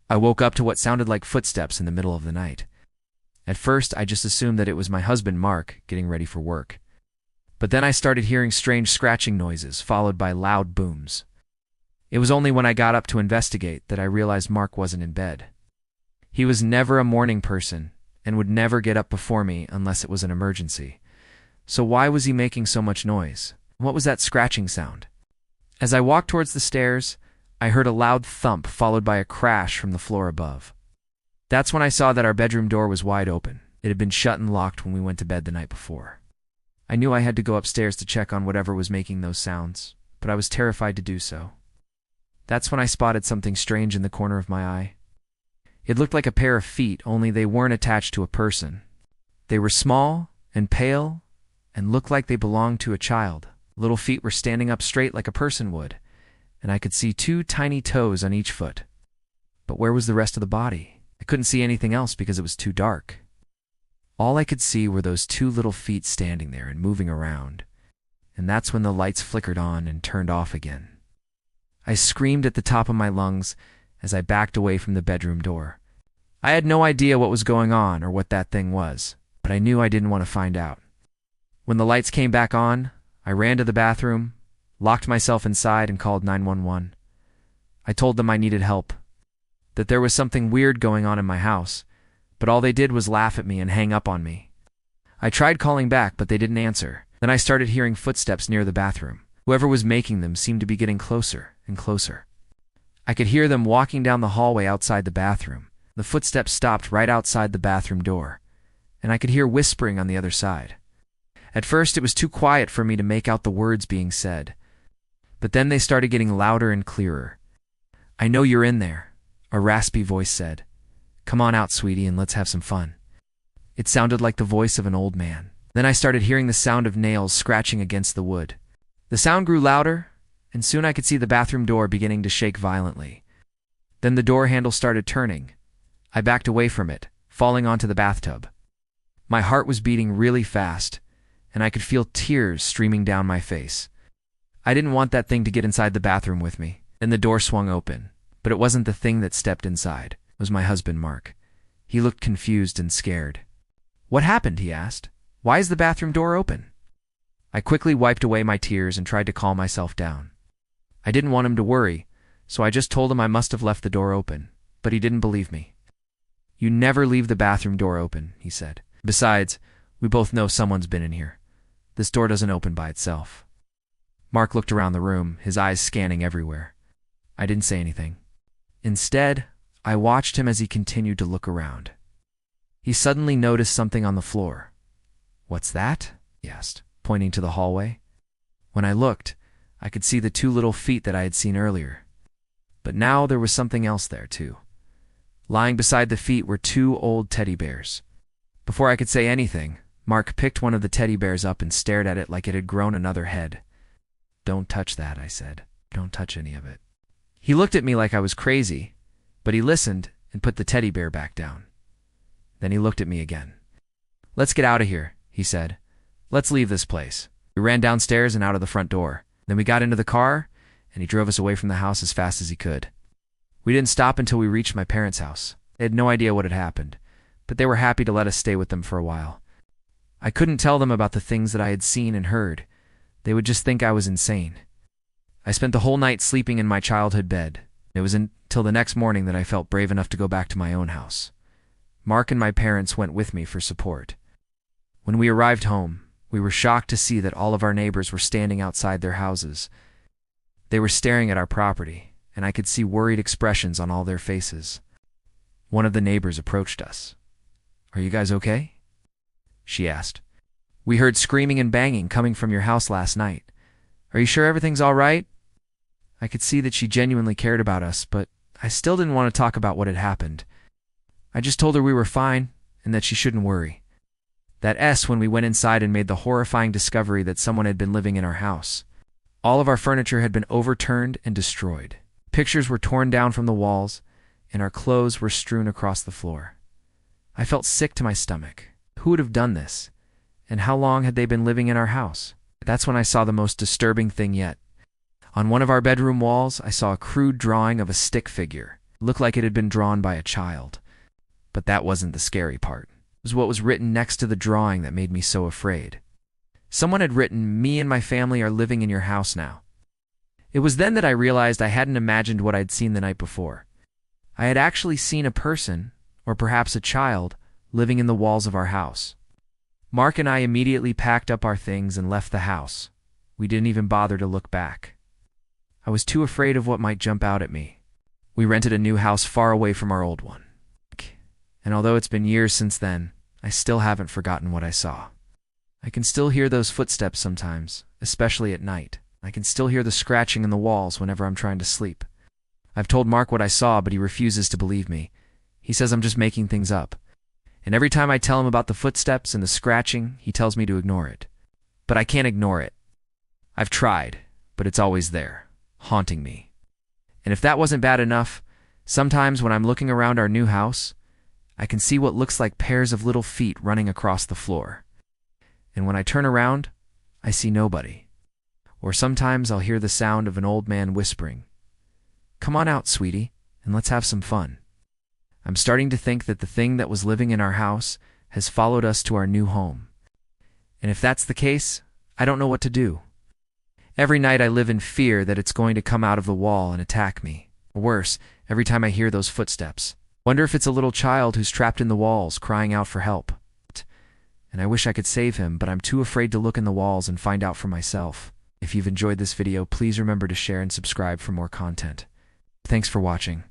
I woke up to what sounded like footsteps in the middle of the night. At first, I just assumed that it was my husband, Mark, getting ready for work. But then I started hearing strange scratching noises, followed by loud booms. It was only when I got up to investigate that I realized Mark wasn't in bed. He was never a morning person and would never get up before me unless it was an emergency. So why was he making so much noise? What was that scratching sound? As I walked towards the stairs, I heard a loud thump followed by a crash from the floor above. That's when I saw that our bedroom door was wide open. It had been shut and locked when we went to bed the night before. I knew I had to go upstairs to check on whatever was making those sounds, but I was terrified to do so. That's when I spotted something strange in the corner of my eye. It looked like a pair of feet, only they weren't attached to a person. They were small and pale and looked like they belonged to a child. Little feet were standing up straight like a person would, and I could see 2 tiny toes on each foot. But where was the rest of the body? I couldn't see anything else because it was too dark. All I could see were those 2 little feet standing there and moving around, and that's when the lights flickered on and turned off again. I screamed at the top of my lungs as I backed away from the bedroom door. I had no idea what was going on or what that thing was, but I knew I didn't want to find out. When the lights came back on, I ran to the bathroom, locked myself inside, and called 911. I told them I needed help, that there was something weird going on in my house, but all they did was laugh at me and hang up on me. I tried calling back, but they didn't answer. Then I started hearing footsteps near the bathroom. Whoever was making them seemed to be getting closer and closer. I could hear them walking down the hallway outside the bathroom. The footsteps stopped right outside the bathroom door, and I could hear whispering on the other side. At first, it was too quiet for me to make out the words being said, but then they started getting louder and clearer. "I know you're in there," a raspy voice said. "Come on out, sweetie, and let's have some fun." It sounded like the voice of an old man. Then I started hearing the sound of nails scratching against the wood. The sound grew louder, and soon I could see the bathroom door beginning to shake violently. Then the door handle started turning. I backed away from it, falling onto the bathtub. My heart was beating really fast, and I could feel tears streaming down my face. I didn't want that thing to get inside the bathroom with me. Then the door swung open, but it wasn't the thing that stepped inside. It was my husband, Mark. He looked confused and scared. "What happened?" he asked. "Why is the bathroom door open?" I quickly wiped away my tears and tried to calm myself down. I didn't want him to worry, so I just told him I must have left the door open, but he didn't believe me. "You never leave the bathroom door open," he said. "Besides, we both know someone's been in here. This door doesn't open by itself." Mark looked around the room, his eyes scanning everywhere. I didn't say anything. Instead, I watched him as he continued to look around. He suddenly noticed something on the floor. "What's that?" he asked, pointing to the hallway. When I looked, I could see the 2 little feet that I had seen earlier. But now there was something else there, too. Lying beside the feet were 2 old teddy bears. Before I could say anything, Mark picked one of the teddy bears up and stared at it like it had grown another head. "Don't touch that," I said. "Don't touch any of it." He looked at me like I was crazy, but he listened and put the teddy bear back down. Then he looked at me again. "Let's get out of here," he said. "Let's leave this place." We ran downstairs and out of the front door. Then we got into the car, and he drove us away from the house as fast as he could. We didn't stop until we reached my parents' house. They had no idea what had happened, but they were happy to let us stay with them for a while. I couldn't tell them about the things that I had seen and heard. They would just think I was insane. I spent the whole night sleeping in my childhood bed. It was until the next morning that I felt brave enough to go back to my own house. Mark and my parents went with me for support. When we arrived home, we were shocked to see that all of our neighbors were standing outside their houses. They were staring at our property, and I could see worried expressions on all their faces. One of the neighbors approached us. "Are you guys okay?" she asked. "We heard screaming and banging coming from your house last night. Are you sure everything's all right?" I could see that she genuinely cared about us, but I still didn't want to talk about what had happened. I just told her we were fine and that she shouldn't worry. When we went inside and made the horrifying discovery that someone had been living in our house. All of our furniture had been overturned and destroyed. Pictures were torn down from the walls, and our clothes were strewn across the floor. I felt sick to my stomach. Who would have done this? And how long had they been living in our house? That's when I saw the most disturbing thing yet. On one of our bedroom walls, I saw a crude drawing of a stick figure. It looked like it had been drawn by a child. But that wasn't the scary part. It was what was written next to the drawing that made me so afraid. Someone had written, "Me and my family are living in your house now." It was then that I realized I hadn't imagined what I'd seen the night before. I had actually seen a person, or perhaps a child, living in the walls of our house. Mark and I immediately packed up our things and left the house. We didn't even bother to look back. I was too afraid of what might jump out at me. We rented a new house far away from our old one. And although it's been years since then, I still haven't forgotten what I saw. I can still hear those footsteps sometimes, especially at night. I can still hear the scratching in the walls whenever I'm trying to sleep. I've told Mark what I saw, but he refuses to believe me. He says I'm just making things up. And every time I tell him about the footsteps and the scratching, he tells me to ignore it. But I can't ignore it. I've tried, but it's always there, haunting me. And if that wasn't bad enough, sometimes when I'm looking around our new house, I can see what looks like pairs of little feet running across the floor. And when I turn around, I see nobody. Or sometimes I'll hear the sound of an old man whispering, "Come on out, sweetie, and let's have some fun." I'm starting to think that the thing that was living in our house has followed us to our new home. And if that's the case, I don't know what to do. Every night I live in fear that it's going to come out of the wall and attack me. Or worse, every time I hear those footsteps. Wonder if it's a little child who's trapped in the walls crying out for help. And I wish I could save him, but I'm too afraid to look in the walls and find out for myself. If you've enjoyed this video, please remember to share and subscribe for more content. Thanks for watching.